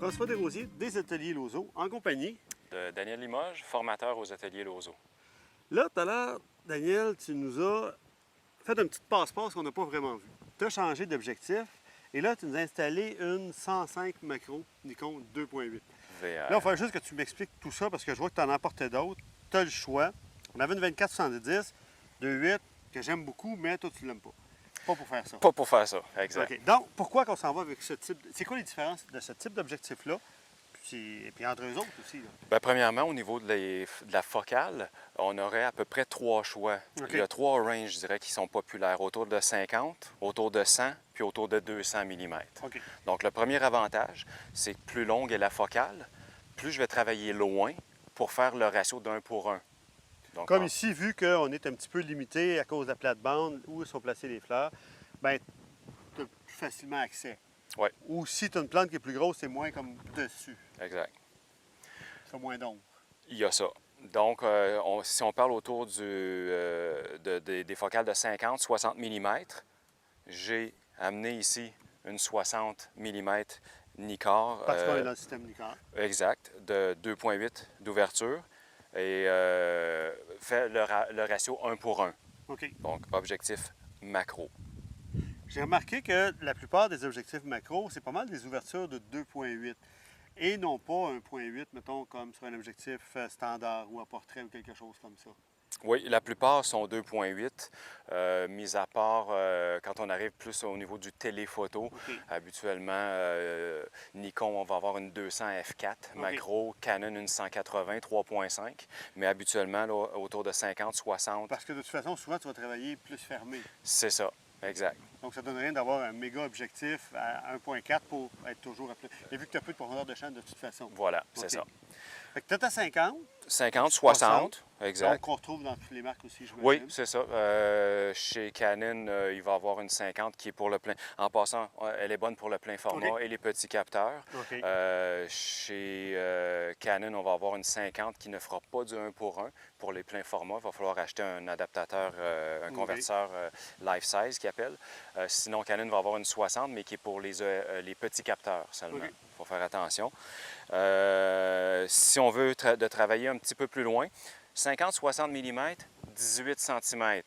François Desrosiers des Ateliers Lozo, en compagnie de Daniel Limoges, formateur aux Ateliers Lozo. Là, tout à l'heure, Daniel, tu nous as fait un petit passe-passe qu'on n'a pas vraiment vu. Tu as changé d'objectif et là, tu nous as installé une 105 macro Nikon 2.8. VR. Là, il va falloir juste que tu m'expliques tout ça parce que je vois que tu en emportais d'autres. Tu as le choix. On avait une 24-70 2.8 que j'aime beaucoup, mais toi, tu ne l'aimes pas. Pas pour faire ça. Pas pour faire ça, exact. OK. Donc, pourquoi qu'on s'en va avec ce type... C'est quoi les différences de ce type d'objectif-là? Et puis entre eux autres aussi. Là. Bien, premièrement, au niveau de la focale, on aurait à peu près 3 choix. OK. Il y a 3 ranges, je dirais, qui sont populaires. Autour de 50, autour de 100, puis autour de 200 mm. OK. Donc, le premier avantage, c'est que plus longue est la focale, plus je vais travailler loin pour faire le ratio d'1 pour 1. Donc, Comme ici, vu qu'on est un petit peu limité à cause de la plate-bande où sont placées les fleurs, bien, tu as plus facilement accès. Oui. Ou si tu as une plante qui est plus grosse, c'est moins comme dessus. Exact. C'est moins d'ombre. Il y a ça. Donc, si on parle autour des focales de 50-60 mm, j'ai amené ici une 60 mm Nikkor. Parce qu'on est dans le système Nikkor. Exact, de 2.8 d'ouverture et fait le ratio 1 pour 1. OK. Donc, objectif macro. J'ai remarqué que la plupart des objectifs macro, c'est pas mal des ouvertures de 2.8 et non pas 1.8, mettons, comme sur un objectif standard ou à portrait ou quelque chose comme ça. Oui, la plupart sont 2.8, mis à part quand on arrive plus au niveau du téléphoto. OK. Habituellement, Nikon, on va avoir une 200 f4 macro, Canon une 180 3.5, mais habituellement là, autour de 50-60. Parce que de toute façon, souvent, tu vas travailler plus fermé. C'est ça, exact. Donc, ça ne donne rien d'avoir un méga objectif à 1.4 pour être toujours à plus. Et vu que tu as peu de profondeur de champ de toute façon. Voilà, c'est OK. ça. Fait que tu es à 50. 50, 60, exact. Donc, qu'on retrouve dans toutes les marques aussi, je me Oui, c'est ça. Chez Canon, il va y avoir une 50 qui est pour le plein. En passant, elle est bonne pour le plein format OK. et les petits capteurs. OK. Chez Canon, on va avoir une 50 qui ne fera pas du 1 pour 1. Pour les pleins formats, il va falloir acheter un adaptateur, un convertisseur life size qui appelle. Sinon, Canon va avoir une 60, mais qui est pour les petits capteurs seulement. OK. Il faut faire attention. Si on veut travailler un petit peu plus loin, 50-60 mm, 18 cm,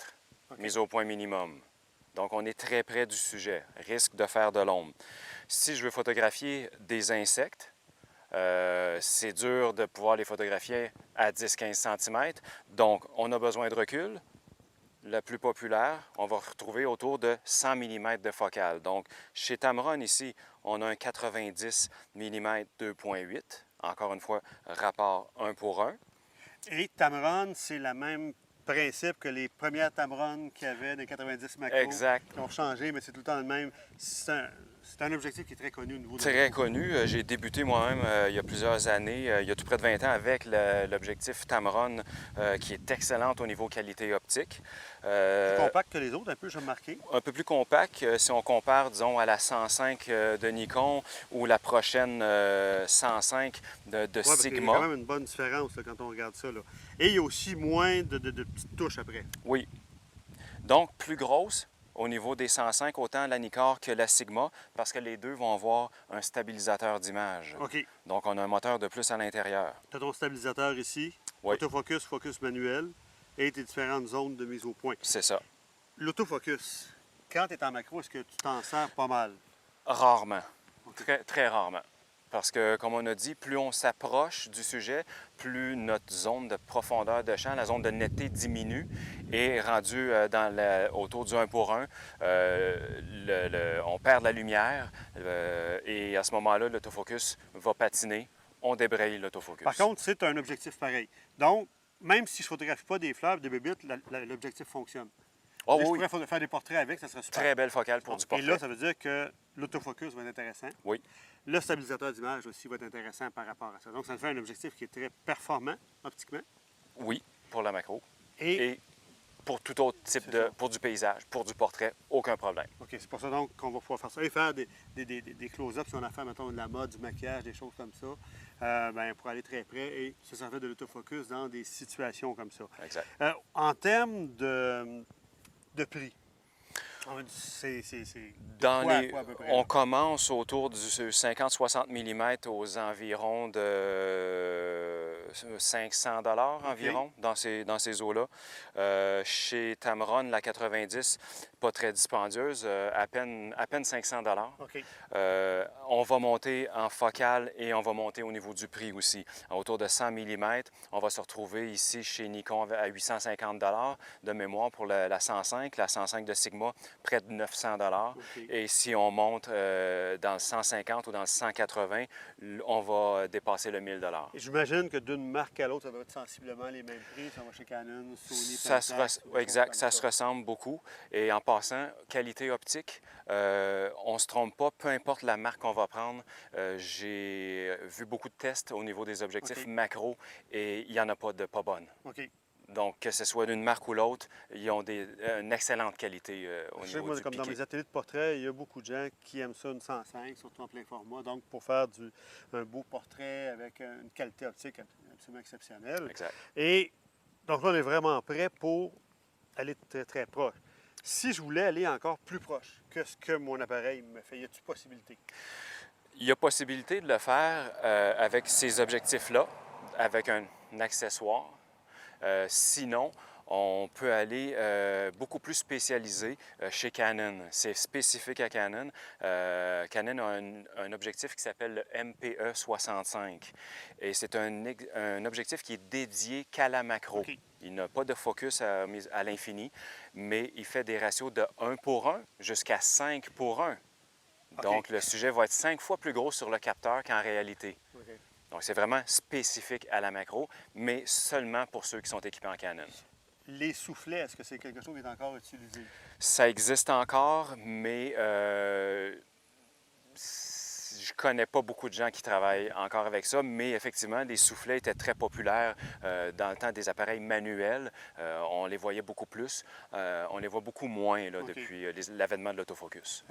mise au point minimum. Donc, on est très près du sujet. Risque de faire de l'ombre. Si je veux photographier des insectes, c'est dur de pouvoir les photographier à 10-15 cm. Donc, on a besoin de recul. La plus populaire, on va retrouver autour de 100 mm de focale. Donc, chez Tamron, ici, on a un 90 mm 2.8. Encore une fois, rapport 1 pour 1. Et Tamron, c'est le même principe que les premières Tamron qu'il y avait dans les 90 macro. Exact. Qui ont changé, mais c'est tout le temps le même. C'est un objectif qui est très connu au niveau de Très connu. J'ai débuté moi-même il y a plusieurs années, il y a tout près de 20 ans, avec l'objectif Tamron, qui est excellente au niveau qualité optique. Plus compact que les autres, un peu, j'ai remarqué. Un peu plus compact si on compare, disons, à la 105 de Nikon ou la prochaine 105 de Ouais, parce qu'il y a Sigma. quand même une bonne différence là, quand on regarde ça. Là. Et il y a aussi moins de petites touches après. Oui. Donc, plus grosse au niveau des 105, autant la Nikkor que la Sigma, parce que les deux vont avoir un stabilisateur d'image. OK. Donc, on a un moteur de plus à l'intérieur. Tu as ton stabilisateur ici, Oui. autofocus, focus manuel et tes différentes zones de mise au point. C'est ça. L'autofocus, quand tu es en macro, est-ce que tu t'en sers pas mal? Rarement. OK. Très, très rarement. Parce que, comme on a dit, plus on s'approche du sujet, plus notre zone de profondeur de champ, la zone de netteté diminue et rendue autour du 1 pour 1, on perd de la lumière et à ce moment-là, l'autofocus va patiner, on débraye l'autofocus. Par contre, c'est un objectif pareil. Donc, même si je ne photographie pas des fleurs, des bébites, l'objectif fonctionne. Oh, Je oui, pourrais faire des portraits avec, ça serait super. très belle focale pour du Et portrait. là, ça veut dire que l'autofocus va être intéressant. Oui. Le stabilisateur d'image aussi va être intéressant par rapport à ça. Donc, ça fait un objectif qui est très performant optiquement. Oui, pour la macro. Et Et pour tout autre type pour du paysage, pour du portrait, aucun problème. OK, c'est pour ça donc qu'on va pouvoir faire ça. Et faire des close-ups si on a fait, mettons, de la mode, du maquillage, des choses comme ça, pour aller très près et se servir de l'autofocus dans des situations comme ça. Exact. En termes de prix, C'est Dans quoi, les, quoi, à peu près? on commence autour du 50-60 mm aux environs de 500 environ dans ces eaux-là. Chez Tamron, la 90, pas très dispendieuse, à peine 500 OK. On va monter en focale et on va monter au niveau du prix aussi. Autour de 100 mm, on va se retrouver ici chez Nikon à 850 de mémoire pour la 105. La 105 de Sigma, près de 900 OK. Et si on monte dans le 150 ou dans le 180, on va dépasser le 1000 Et j'imagine que d'une marque à l'autre, ça doit être sensiblement les mêmes prix. Ça va chez Canon, Sony, Ça se, Pentax, des choses exact, comme ça se ressemble beaucoup. Et en passant, qualité optique, on ne se trompe pas, peu importe la marque qu'on va prendre. J'ai vu beaucoup de tests au niveau des objectifs OK. macro et il n'y en a pas de pas bonnes. OK. Donc, que ce soit d'une marque ou l'autre, ils ont une excellente qualité au Je sais que niveau moi, du comme dans piqué. mes ateliers de portrait, il y a beaucoup de gens qui aiment ça, une 105, surtout en plein format. Donc, pour faire un beau portrait avec une qualité optique absolument exceptionnelle. Exact. Et donc là, on est vraiment prêt pour aller très, très proche. Si je voulais aller encore plus proche que ce que mon appareil me fait, y a-t-il possibilité? Il y a possibilité de le faire avec ces objectifs-là, avec un accessoire. Sinon, on peut aller beaucoup plus spécialisé chez Canon. C'est spécifique à Canon. Canon a un objectif qui s'appelle le MPE 65. Et c'est un objectif qui est dédié qu'à la macro. OK. Il n'a pas de focus à l'infini, mais il fait des ratios de 1 pour 1 jusqu'à 5 pour 1. OK. Donc, le sujet va être 5 fois plus gros sur le capteur qu'en réalité. OK. Donc, c'est vraiment spécifique à la macro, mais seulement pour ceux qui sont équipés en Canon. Les soufflets, est-ce que c'est quelque chose qui est encore utilisé? Ça existe encore, mais je connais pas beaucoup de gens qui travaillent encore avec ça, mais effectivement, les soufflets étaient très populaires dans le temps des appareils manuels. On les voyait beaucoup plus. On les voit beaucoup moins là, OK. depuis l'avènement de l'autofocus.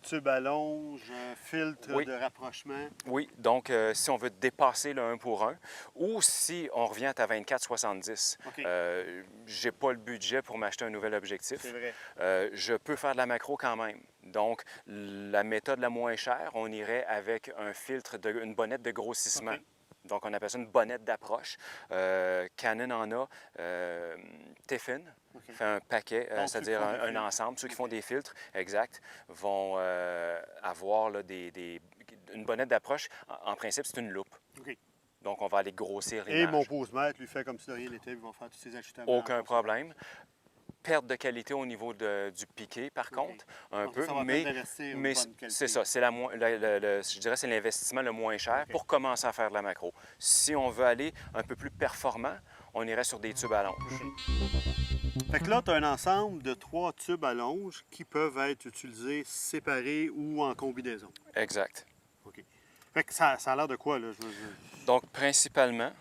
Tube à longe, filtre Oui. de rapprochement. Oui, donc si on veut dépasser le 1 pour 1 ou si on revient à ta 24-70, OK. je n'ai pas le budget pour m'acheter un nouvel objectif. C'est vrai. Je peux faire de la macro quand même. Donc, la méthode la moins chère, on irait avec un filtre, une bonnette de grossissement. OK. Donc, on appelle ça une bonnette d'approche. Canon en a. Tiffin OK. fait un paquet, Donc, ceux c'est-à-dire qui font des un filtres. ensemble. Ceux qui font OK. des filtres, exact, vont avoir là, une bonnette d'approche. En principe, c'est une loupe. OK. Donc, on va aller grossir Et mon l'image. pose-mètre lui fait comme si de rien n'était, il va faire tous ses ajustements. Aucun problème. Perte de qualité au niveau du piqué, par contre, un Donc, peu, ça va mais peut-être d'investir une mais bonne qualité. c'est ça, c'est je dirais c'est l'investissement le moins cher OK. pour commencer à faire de la macro. Si on veut aller un peu plus performant, on irait sur des tubes à longe. Fait que là, tu as un ensemble de 3 tubes à longe qui peuvent être utilisés séparés ou en combinaison. Exact. OK. Fait que ça a l'air de quoi, là? Donc, principalement,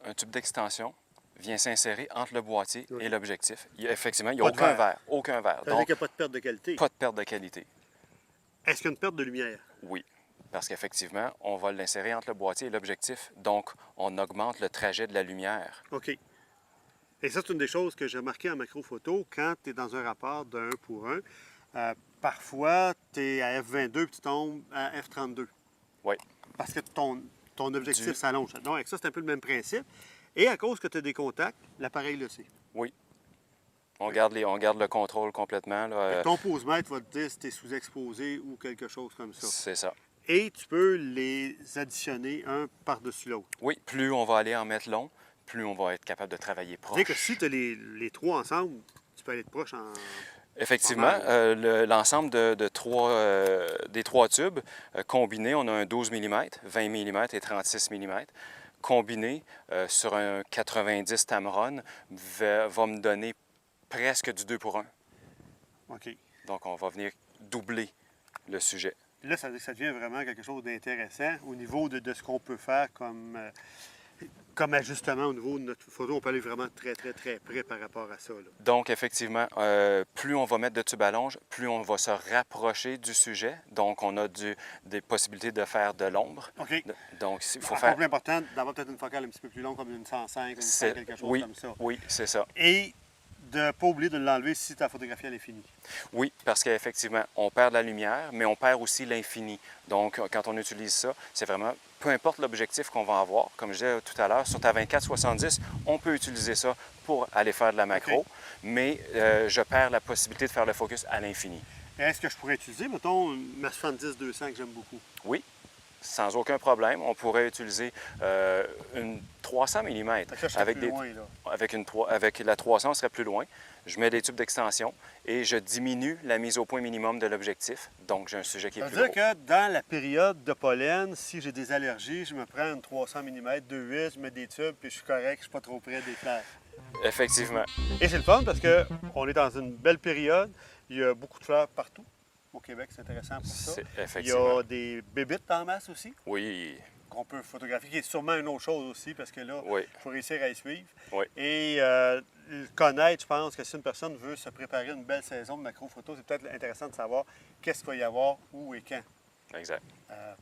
un tube d'extension vient s'insérer entre le boîtier OK. et l'objectif. Effectivement, il n'y a Pas de aucun verre. verre. Aucun verre. Ça veut dire Donc, qu'il n'y a pas de perte de qualité. pas de perte de qualité. Est-ce qu'il y a une perte de lumière? Oui, parce qu'effectivement, on va l'insérer entre le boîtier et l'objectif. Donc, on augmente le trajet de la lumière. OK. Et ça, c'est une des choses que j'ai remarqué en macro-photo. Quand tu es dans un rapport de 1 pour 1, parfois, tu es à F22 et tu tombes à F32. Oui. Parce que ton objectif s'allonge. Donc, avec ça, c'est un peu le même principe. Et à cause que tu as des contacts, l'appareil le sait. Oui. On garde le contrôle complètement. Là. Ton pose-mètre va te dire si tu es sous-exposé ou quelque chose comme ça. C'est ça. Et tu peux les additionner un par-dessus l'autre. Oui, plus on va aller en mettre long, plus on va être capable de travailler proche. C'est-à-dire que si tu as les trois ensemble, tu peux aller de proche en... Effectivement, l'ensemble des trois tubes combinés, on a un 12 mm, 20 mm et 36 mm. Combiné sur un 90 Tamron va me donner presque du 2 pour 1. OK. Donc, on va venir doubler le sujet. Là, ça devient vraiment quelque chose d'intéressant au niveau de ce qu'on peut faire comme ajustement au niveau de notre photo. On peut aller vraiment très, très, très près par rapport à ça. Là. Donc, effectivement, plus on va mettre de tubes à longe, plus on va se rapprocher du sujet. Donc, on a des possibilités de faire de l'ombre. OK. Donc, il faut Encore faire... plus important d'avoir peut-être une focale un petit peu plus longue, comme une 105, une 100, quelque chose Oui, comme ça. oui, c'est ça. Et de ne pas oublier de l'enlever si ta photographie elle est finie. Oui, parce qu'effectivement, on perd de la lumière, mais on perd aussi l'infini. Donc, quand on utilise ça, c'est vraiment, peu importe l'objectif qu'on va avoir, comme je disais tout à l'heure, sur ta 24-70, on peut utiliser ça pour aller faire de la macro, OK. mais je perds la possibilité de faire le focus à l'infini. Est-ce que je pourrais utiliser, mettons, ma 70-200 que j'aime beaucoup? Oui, sans aucun problème. On pourrait utiliser une 300 mm. Fait que ça, je serais Avec, plus loin, là. avec la 300, on serait plus loin. Je mets des tubes d'extension et je diminue la mise au point minimum de l'objectif. Donc, j'ai un sujet qui est Ça veut plus dire gros. que dans la période de pollen, si j'ai des allergies, je me prends une 300 mm, 2,8, je mets des tubes, puis je suis correct, je ne suis pas trop près des fleurs. Effectivement. Et c'est le fun parce qu'on est dans une belle période. Il y a beaucoup de fleurs partout. Au Québec, c'est intéressant pour ça. Il y Effectivement. a des bébites en masse aussi Oui, qu'on peut photographier, qui est sûrement une autre chose aussi parce que là, oui, il faut réussir à y suivre. oui. Et connaître, je pense que si une personne veut se préparer une belle saison de macro-photo, c'est peut-être intéressant de savoir qu'est-ce qu'il va y avoir, où et quand. Exact.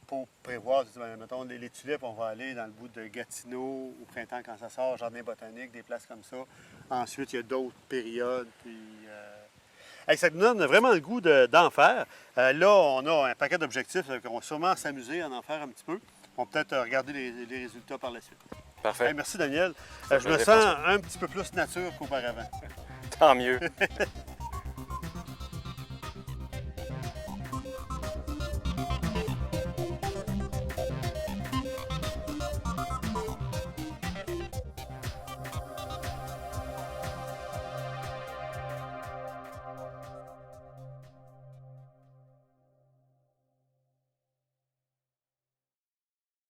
Pour prévoir, mettons, les tulipes, on va aller dans le bout de Gatineau au printemps quand ça sort, jardin botanique, des places comme ça. Ensuite, il y a d'autres périodes. Puis, hey, ça nous donne vraiment le goût d'en faire. Là, on a un paquet d'objectifs qu'on va sûrement s'amuser à en faire un petit peu. On va peut-être regarder les résultats par la suite. Parfait. Hey, merci Daniel. Ça Je me fait sens plaisir, un petit peu plus nature qu'auparavant. Tant mieux.